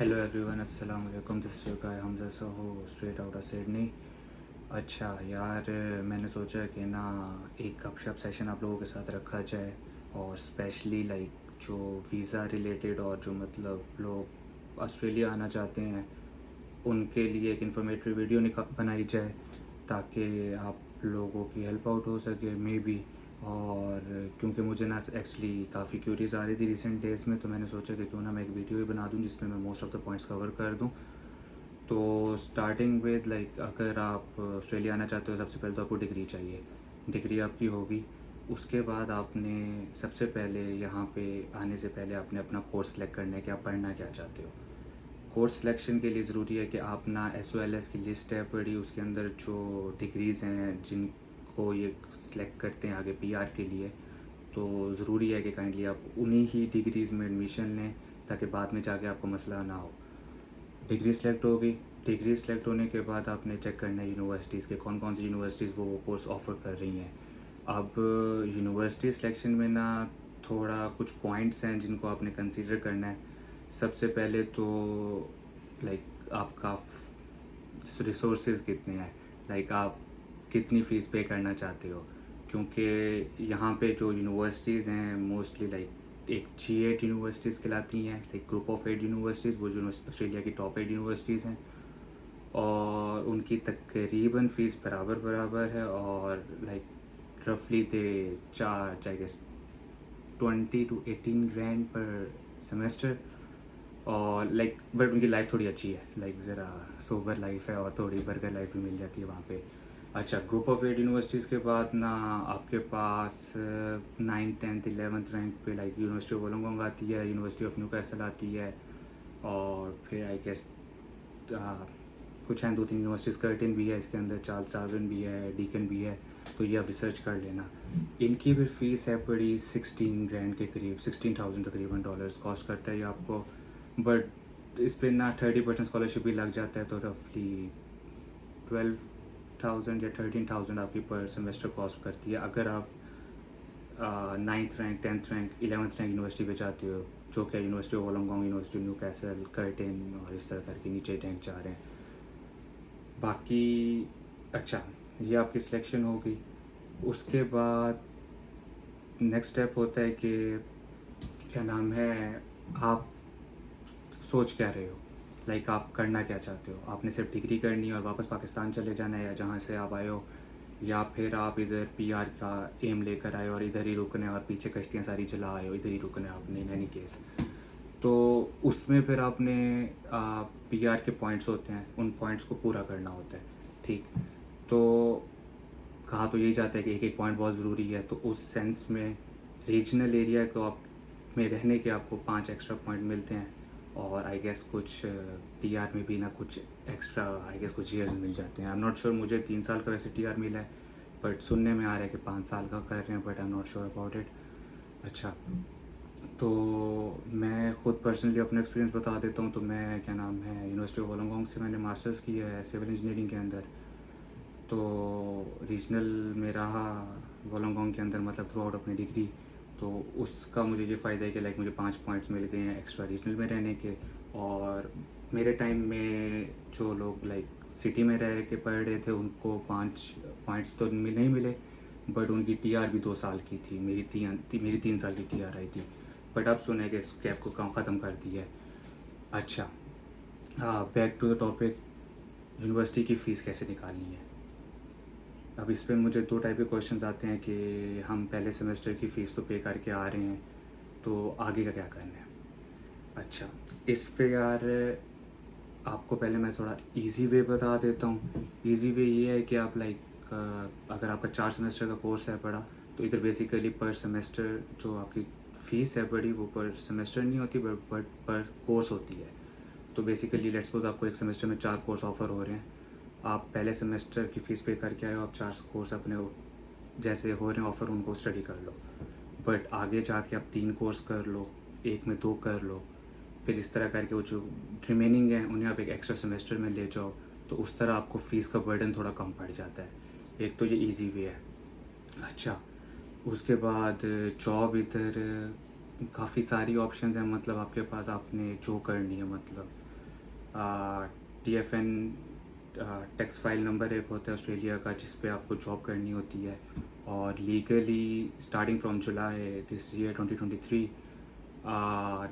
Hello everyone, अस्सलाम वालेकुम। This is your guy Hamza Sahu, straight out of Sydney. अच्छा यार, मैंने सोचा कि ना एक गपशप सेशन आप लोगों के साथ रखा जाए, और स्पेशली लाइक जो वीज़ा रिलेटेड और जो मतलब लोग ऑस्ट्रेलिया आना चाहते हैं उनके लिए एक इन्फॉर्मेटिव वीडियो बनाई जाए, ताकि आप लोगों की हेल्प आउट हो सके मे बी। और क्योंकि मुझे ना एक्चुअली काफ़ी क्यूरीज आ रही थी रिसेंट डेज़ में, तो मैंने सोचा कि क्यों ना मैं एक वीडियो ही बना दूं जिसमें मैं most of the points cover कर दूं। तो स्टार्टिंग विद लाइक, अगर आप ऑस्ट्रेलिया आना चाहते हो, सबसे पहले तो आपको डिग्री चाहिए। डिग्री आपकी होगी, उसके बाद आपने सबसे पहले यहाँ पे आने से पहले आपने अपना कोर्स सेलेक्ट करना है कि आप पढ़ना क्या चाहते हो। कोर्स सिलेक्शन के लिए ज़रूरी है कि आप ना SOLS की लिस्ट है पड़ी, उसके अंदर जो डिग्रीज़ हैं जिनको ये सिलेक्ट करते हैं आगे PR के लिए, तो ज़रूरी है कि काइंडली आप उन्हीं ही डिग्रीज़ में एडमिशन लें, ताकि बाद में जाके आपको मसला ना हो। डिग्री सेलेक्ट होगी, डिग्री सेलेक्ट होने के बाद आपने चेक करना है यूनिवर्सिटीज़ के कौन कौन सी यूनिवर्सिटीज़ वो कोर्स ऑफ़र कर रही हैं। अब यूनिवर्सिटी सिलेक्शन में ना थोड़ा कुछ पॉइंट्स हैं जिनको आपने कंसीडर करना है। सबसे पहले तो लाइक आपका रिसोर्सेज कितने हैं, लाइक आप कितनी फ़ीस पे करना चाहते हो। क्योंकि यहाँ पे जो यूनिवर्सिटीज़ हैं मोस्टली लाइक एक G8 यूनिवर्सिटीज़ कहलाती हैं, लाइक ग्रुप ऑफ 8 यूनिवर्सिटीज़, वो जो ऑस्ट्रेलिया की टॉप 8 यूनिवर्सिटीज़ हैं, और उनकी तकरीबन फ़ीस बराबर बराबर है। और लाइक रफली they charge I guess 20 to 18 grand per semester. और लाइक बट उनकी लाइफ थोड़ी अच्छी है, लाइक ज़रा सोबर लाइफ है और थोड़ी बर्गर लाइफ भी मिल जाती है वहाँ पे। अच्छा, ग्रुप ऑफ 8 यूनिवर्सिटीज़ के बाद ना आपके पास 9th 10th 11th रैंक पे लाइक यूनिवर्सिटी ऑफ वोलोंगोंग आती है, यूनिवर्सिटी ऑफ न्यूकासल आती है, और फिर आई गेस कुछ हैं 2-3 यूनिवर्सिटीज़, कर्टिन भी है इसके अंदर, चार्ल्स डार्विन भी है, डीकन भी है, तो ये आप रिसर्च कर लेना। इनकी भी फ़ीस है बड़ी 16 ग्रैंड के करीब, 16,000 तकरीबन डॉलर्स कॉस्ट करता है ये आपको। बट इस पर ना 30% स्कॉलरशिप भी लग जाता है, तो रफली 12,000 या 13,000 आपकी पर सेमेस्टर कॉस्ट करती है, अगर आप 9th rank 10th rank 11th rank university पे जाते हो, जो कि university of Wollongong, university of Newcastle, Curtin और इस तरह करके नीचे रैंक जा रहे हैं। बाकी अच्छा, ये आपकी सिलेक्शन होगी। उसके बाद नेक्स्ट स्टेप होता है कि क्या नाम है, आप सोच क्या रहे हो, लाइक आप करना क्या चाहते हो। आपने सिर्फ डिग्री करनी है और वापस पाकिस्तान चले जाना है, या जहाँ से आप आए हो, या फिर आप इधर PR का एम लेकर आए और इधर ही रुकने, और पीछे कश्तियाँ सारी चला आए हो, इधर ही रुकने आपने इन एनी केस। तो उसमें फिर आपने PR के पॉइंट्स होते हैं, उन पॉइंट्स को पूरा करना होता है, ठीक। तो कहा तो यही जाता है कि एक एक पॉइंट बहुत ज़रूरी है, तो उस सेंस में रीजनल एरिया को आप में रहने के आपको 5 एक्स्ट्रा पॉइंट मिलते हैं, और आई गेस कुछ PR में भी ना कुछ एक्स्ट्रा आई गेस कुछ ईयर्स मिल जाते हैं। आई एम नॉट श्योर, मुझे 3 साल का वैसे TR मिला है, बट सुनने में आ रहा है कि 5 साल का कर रहे हैं, but I am not sure about it. अच्छा, तो मैं ख़ुद पर्सनली अपना एक्सपीरियंस बता देता हूँ। तो मैं क्या नाम है, यूनिवर्सिटी ऑफ वोलोंगोंग से मैंने मास्टर्स किया है सिविल इंजीनियरिंग के अंदर। तो रीजनल में रहा वोलोंगोंग के अंदर, मतलब थ्रू आउट अपनी डिग्री। तो उसका मुझे ये फ़ायदा है कि लाइक मुझे 5 पॉइंट्स मिल गए हैं एक्स्ट्रा रीजनल में रहने के। और मेरे टाइम में जो लोग लाइक सिटी में रह के पढ़ रहे थे उनको 5 पॉइंट्स तो नहीं मिले, बट उनकी TR भी 2 साल की थी। मेरी 3 साल की TR आई थी, बट अब सुना है कि इस कैब को काम ख़त्म कर दिया है। अच्छा, back to the topic, university की फ़ीस कैसे निकालनी है। अब इस पे मुझे 2 टाइप के क्वेश्चंस आते हैं कि हम पहले सेमेस्टर की फ़ीस तो पे करके आ रहे हैं, तो आगे का क्या करना है। अच्छा, इस पे यार आपको पहले मैं थोड़ा इजी वे बता देता हूँ। इजी वे ये है कि आप लाइक अगर आपका 4 सेमेस्टर का कोर्स है बड़ा, तो इधर बेसिकली पर सेमेस्टर जो आपकी फ़ीस है बड़ी, वो पर सेमेस्टर नहीं होती बट पर कोर्स होती है। तो बेसिकली लेट्स सपोज आपको एक सेमेस्टर में 4 कोर्स ऑफ़र हो रहे हैं, आप पहले सेमेस्टर की फ़ीस पे करके आए हो, आप 4 कोर्स अपने जैसे हो रहे हैं ऑफ़र उनको स्टडी कर लो। बट आगे जाके आप 3 कोर्स कर लो, एक में 2 कर लो, फिर इस तरह करके वो जो रिमेनिंग हैं उन्हें आप एक एक्स्ट्रा सेमेस्टर में ले जाओ, तो उस तरह आपको फ़ीस का बर्डन थोड़ा कम पड़ जाता है। एक तो ये ईजी वे है। अच्छा, उसके बाद जॉब इधर काफ़ी सारी ऑप्शंस हैं, मतलब आपके पास आपने जो करनी है, मतलब TFN टैक्स फाइल नंबर एक होता है ऑस्ट्रेलिया का जिस पे आपको जॉब करनी होती है, और legally starting from July this year 2023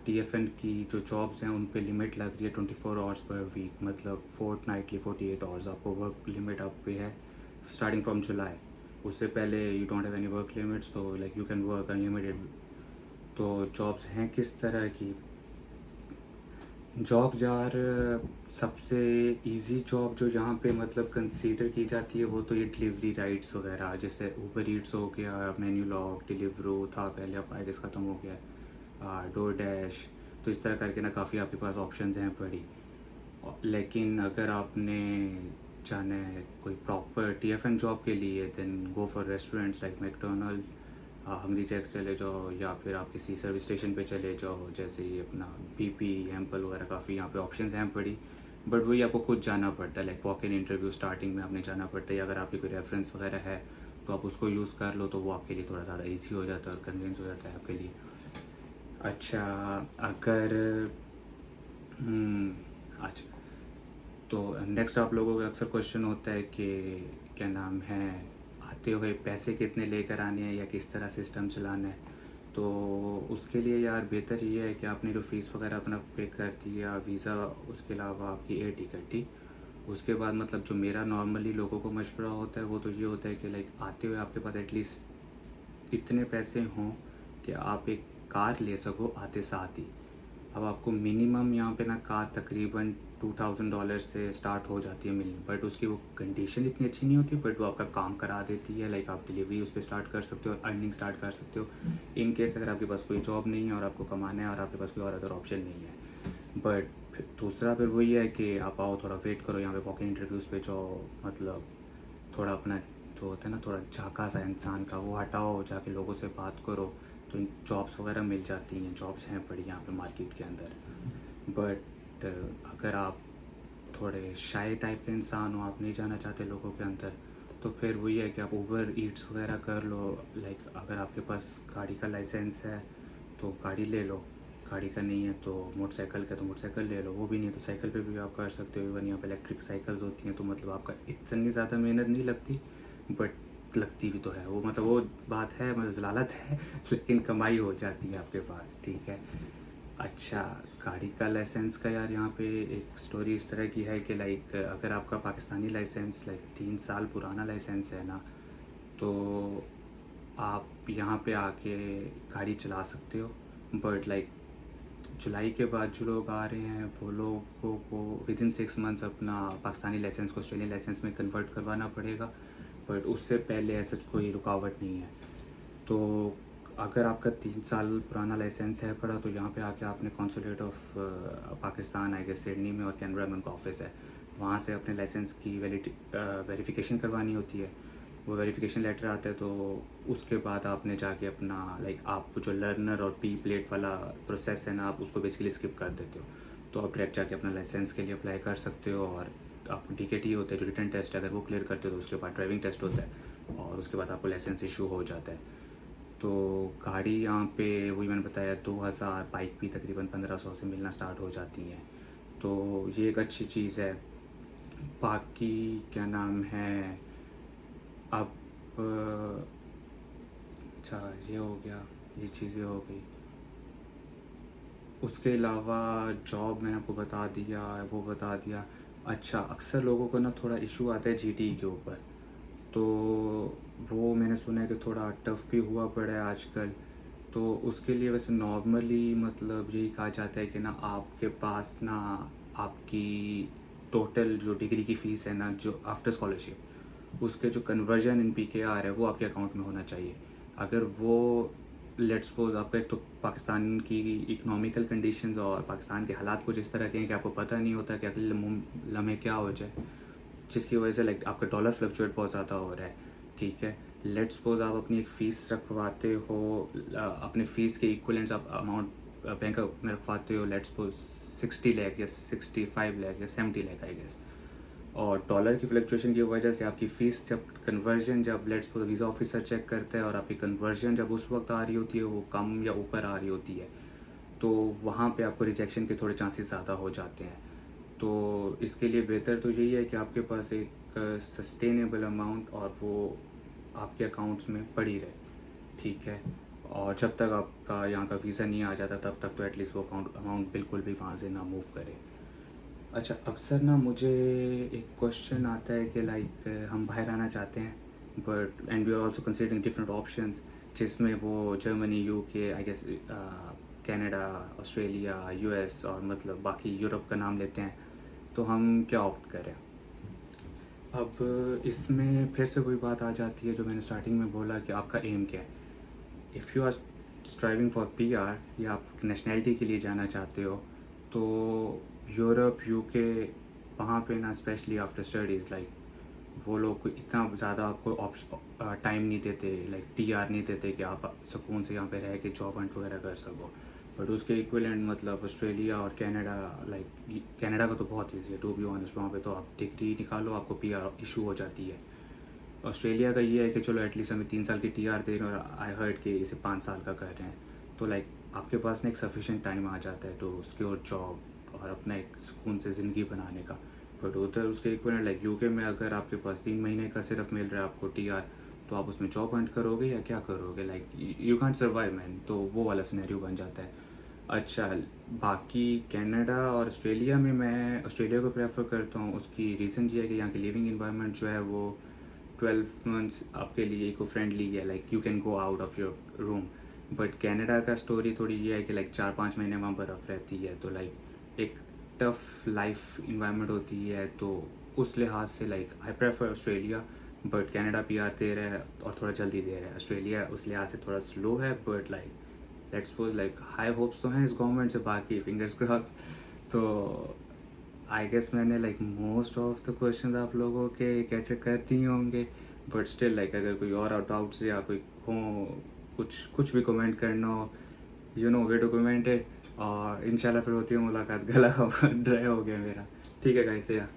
TFN की जो जॉब्स हैं उन पे लिमिट लग रही है 24 आवर्स पर वीक, मतलब फोर्टनाइटली 48 आवर्स आपको वर्क लिमिट आप पे है स्टार्टिंग फ्रॉम जुलाई। उससे पहले you don't have any work limits, तो like you can work unlimited. तो जॉब्स हैं किस तरह की जॉब्स यार, सबसे इजी जॉब जो यहाँ पे मतलब कंसीडर की जाती है वो तो ये डिलीवरी राइड्स वगैरह, जैसे ऊबर ईट्स हो गया, मेन्यू लॉक, डिलीवरो था पहले, अब आई गेस ख़त्म हो गया है, डोर डैश। तो इस तरह करके ना काफ़ी आपके पास ऑप्शंस हैं बड़ी। लेकिन अगर आपने जाना है कोई प्रॉपर TFN जॉब के लिए then go for restaurants like McDonald, Hungry Jack's चले जाओ, या फिर आप किसी सर्विस स्टेशन पे चले जाओ, जैसे ये अपना BP, एम्पल वगैरह, काफ़ी यहाँ पे ऑप्शंस हैं बड़ी। बट वही आपको खुद जाना पड़ता है, like walk in interview starting में आपने जाना पड़ता है, या अगर आपकी कोई रेफरेंस वगैरह है तो आप उसको यूज़ कर लो, तो वो आपके लिए थोड़ा ज़्यादा ईजी हो जाता है और कन्वीनियंस हो जाता है आपके लिए। अच्छा, अगर अच्छा, तो नेक्स्ट आप लोगों का अक्सर क्वेश्चन होता है कि क्या नाम है, आते हुए पैसे कितने लेकर आने हैं या किस तरह सिस्टम चलाना है। तो उसके लिए यार बेहतर ये है कि आपने जो फ़ीस वगैरह अपना पे कर दी या वीज़ा, उसके अलावा आपकी एयर टिकट थी, उसके बाद मतलब जो मेरा नॉर्मली लोगों को मशवरा होता है वो तो ये होता है कि लाइक आते हुए आपके पास एटलीस्ट इतने पैसे हों कि आप एक कार ले सको आते साथ ही। अब आपको मिनिमम यहाँ पे ना कार तकरीबन $2000 से स्टार्ट हो जाती है मिलनी, बट उसकी वो कंडीशन इतनी अच्छी नहीं होती, बट वो आपका काम करा देती है, लाइक आप डिलीवरी उस पर स्टार्ट कर सकते हो और अर्निंग स्टार्ट कर सकते हो इन केस अगर आपके पास कोई जॉब नहीं है और आपको कमाना है और आपके पास कोई और अदर ऑप्शन नहीं है। बट फिर दूसरा फिर वही है कि आप आओ, थोड़ा वेट करो यहाँ पे, वॉक इन इंटरव्यूज़ पे जाओ, मतलब थोड़ा अपना जो होता है ना थोड़ा झाका सा इंसान का वो हटाओ, जाके लोगों से बात करो, तो जॉब्स वगैरह मिल जाती हैं, जॉब्स हैं बड़ी यहाँ पे मार्केट के अंदर। बट अगर आप थोड़े शाय टाइप के इंसान हो, आप नहीं जाना चाहते लोगों के अंदर, तो फिर वही है कि आप ऊबर ईट्स वगैरह कर लो। लाइक अगर आपके पास गाड़ी का लाइसेंस है तो गाड़ी ले लो, गाड़ी का नहीं है तो मोटरसाइकिल का तो मोटरसाइकिल ले लो, वो भी नहीं है तो साइकिल पे भी आप कर सकते हो। इवन यहाँ पे इलेक्ट्रिक साइकिल्स होती हैं, तो मतलब आपका इतनी ज़्यादा मेहनत नहीं लगती, बट लगती भी तो है वो, मतलब वो बात है, मतलब जलालत है लेकिन कमाई हो जाती है आपके पास, ठीक है। अच्छा, गाड़ी का लाइसेंस का यार यहाँ पे एक स्टोरी इस तरह की है कि लाइक अगर आपका पाकिस्तानी लाइसेंस लाइक 3 साल पुराना लाइसेंस है ना, तो आप यहाँ पे आके गाड़ी चला सकते हो। बट लाइक जुलाई के बाद जो लोग आ रहे हैं वो लोगों को विदिन 6 मंथ्स अपना पाकिस्तानी लाइसेंस को ऑस्ट्रेलियन लाइसेंस में कन्वर्ट करवाना पड़ेगा, बट उससे पहले ऐसा कोई रुकावट नहीं है। तो अगर आपका 3 साल पुराना लाइसेंस है पड़ा, तो यहाँ पे आके आपने कॉन्सुलेट ऑफ पाकिस्तान आएगा सिडनी में, और कैनबरा में उनका ऑफिस है, वहाँ से अपने लाइसेंस की वेरिफिकेशन करवानी होती है। वो वेरिफिकेशन लेटर आता है, तो उसके बाद आपने जाके अपना लाइक आप जो लर्नर और P प्लेट वाला प्रोसेस है ना, आप उसको बेसिकली स्किप कर देते हो, तो आप डायरेक्ट जाके अपना लाइसेंस के लिए अप्लाई कर सकते हो। और आप DKT होता है जो रिटन टेस्ट, अगर वो क्लियर करते हो तो उसके बाद ड्राइविंग टेस्ट होता है, और उसके बाद आपको लाइसेंस इशू हो जाता है। तो गाड़ी यहाँ पे वही मैंने बताया 2000, बाइक भी तकरीबन 1500 से मिलना स्टार्ट हो जाती हैं, तो ये एक अच्छी चीज़ है। बाकी क्या नाम है, अब अच्छा ये हो गया, ये चीज़ें हो गई। उसके अलावा जॉब मैंने आपको बता दिया, वो बता दिया। अच्छा, अक्सर लोगों को ना थोड़ा इशू आता है GTE के ऊपर, तो वो मैंने सुना है कि थोड़ा टफ भी हुआ पड़ा है आजकल। तो उसके लिए वैसे नॉर्मली मतलब यही कहा जाता है कि ना आपके पास ना आपकी टोटल जो डिग्री की फ़ीस है ना, जो आफ्टर स्कॉलरशिप, उसके जो कन्वर्जन इन PKR है वो आपके अकाउंट में होना चाहिए। अगर वो लेट्स सपोज आपका एक तो पाकिस्तान की इकोनॉमिकल कंडीशंस और पाकिस्तान के हालात कुछ इस तरह के हैं कि आपको पता नहीं होता कि अगले लम्हे क्या हो जाए, जिसकी वजह से लाइक आपका डॉलर फ्लक्चुएट बहुत ज़्यादा हो रहा है, ठीक है। लेट्स सपोज आप अपनी एक फ़ीस रखवाते हो, अपने फ़ीस के इक्वलेंट्स आप अमाउंट बैंक में रखवाते हो, लेट्स सपोज 60 लाख या 65 लाख या 70 लाख आई गेस, और डॉलर की फ्लक्चुएशन की वजह से आपकी फ़ीस जब कन्वर्जन, जब let's suppose visa officer check करता है और आपकी कन्वर्जन जब उस वक्त आ रही होती है वो कम या ऊपर आ रही होती है, तो वहाँ पे आपको रिजेक्शन के थोड़े चांसेस ज़्यादा हो जाते हैं। तो इसके लिए बेहतर तो यही है कि आपके पास एक सस्टेनेबल अमाउंट और वो आपके अकाउंट्स में पड़ी रहे, ठीक है। और जब तक आपका यहाँ का वीज़ा नहीं आ जाता तब तक तो एटलीस्ट वो अमाउंट बिल्कुल भी वहाँ से ना मूव करे। अच्छा, अक्सर ना मुझे एक क्वेश्चन आता है कि लाइक हम बाहर आना चाहते हैं but and we are also considering different options, जिसमें वो Germany, UK, I guess Canada, Australia, US और मतलब बाकी यूरोप का नाम लेते हैं, तो हम क्या ऑप्ट करें। अब इसमें फिर से वही बात आ जाती है जो मैंने स्टार्टिंग में बोला कि आपका एम क्या है। If you are striving for PR या आप नेशनैलिटी के लिए जाना चाहते हो, तो यूरोप, यूके, वहाँ पे ना स्पेशली आफ्टर स्टडीज़ लाइक वो लोग इतना ज़्यादा आपको टाइम नहीं देते, लाइक टीआर नहीं देते कि आप सुकून से यहाँ पे रह के जॉब हंट वगैरह कर सको। बट उसके इक्विवेलेंट मतलब ऑस्ट्रेलिया और कनाडा, लाइक कनाडा का तो बहुत ईजी है टू बी ऑनेस्ट, वहाँ पे तो आप डिग्री निकालो आपको पीआर इशू हो जाती है। ऑस्ट्रेलिया का ये है कि चलो एटलीस्ट हमें 3 साल की टीआर दे रहे हैं और आई हर्ड कि इसे 5 साल का कर रहे हैं, तो लाइक आपके पास ना एक सफिशेंट टाइम आ जाता है तो सिक्योर जॉब और अपना एक सुकून से ज़िंदगी बनाने का। बट उधर उसके इक्वलेंट लाइक यूके में अगर आपके पास 3 महीने का सिर्फ मिल रहा है आपको टीआर, तो आप उसमें जॉब हंट करोगे या क्या करोगे, like you can't survive man, तो वो वाला सिनेरियो बन जाता है। अच्छा, बाकी कनाडा और ऑस्ट्रेलिया में मैं ऑस्ट्रेलिया को प्रेफर करता हूँ। उसकी रीज़न ये है कि यहाँ की लिविंग इन्वायरमेंट जो है वो 12 मंथ्स आपके लिए इको फ्रेंडली है, like you can go out of your room. But Canada का स्टोरी थोड़ी ये है कि लाइक 4-5 महीने वहाँ बर्फ़ रहती है, तो लाइक एक टफ लाइफ इन्वायरमेंट होती है, तो उस लिहाज से like I prefer Australia. But Canada PR दे रहा है और थोड़ा जल्दी दे रहा है, ऑस्ट्रेलिया उस लिहाज से थोड़ा स्लो है, but like let's suppose like high hopes तो हैं इस गवर्नमेंट से, बाकी फिंगर्स क्रॉस। तो आई गेस मैंने like most of the question आप लोगों के कैटर करती ही होंगे, बट स्टिल लाइक अगर कोई और डाउट्स या कोई हो, कुछ भी कमेंट करना हो, you know way to comment है। और इंशाल्लाह फिर होती है मुलाकात। गला ड्राई हो गया मेरा, ठीक है गाइस या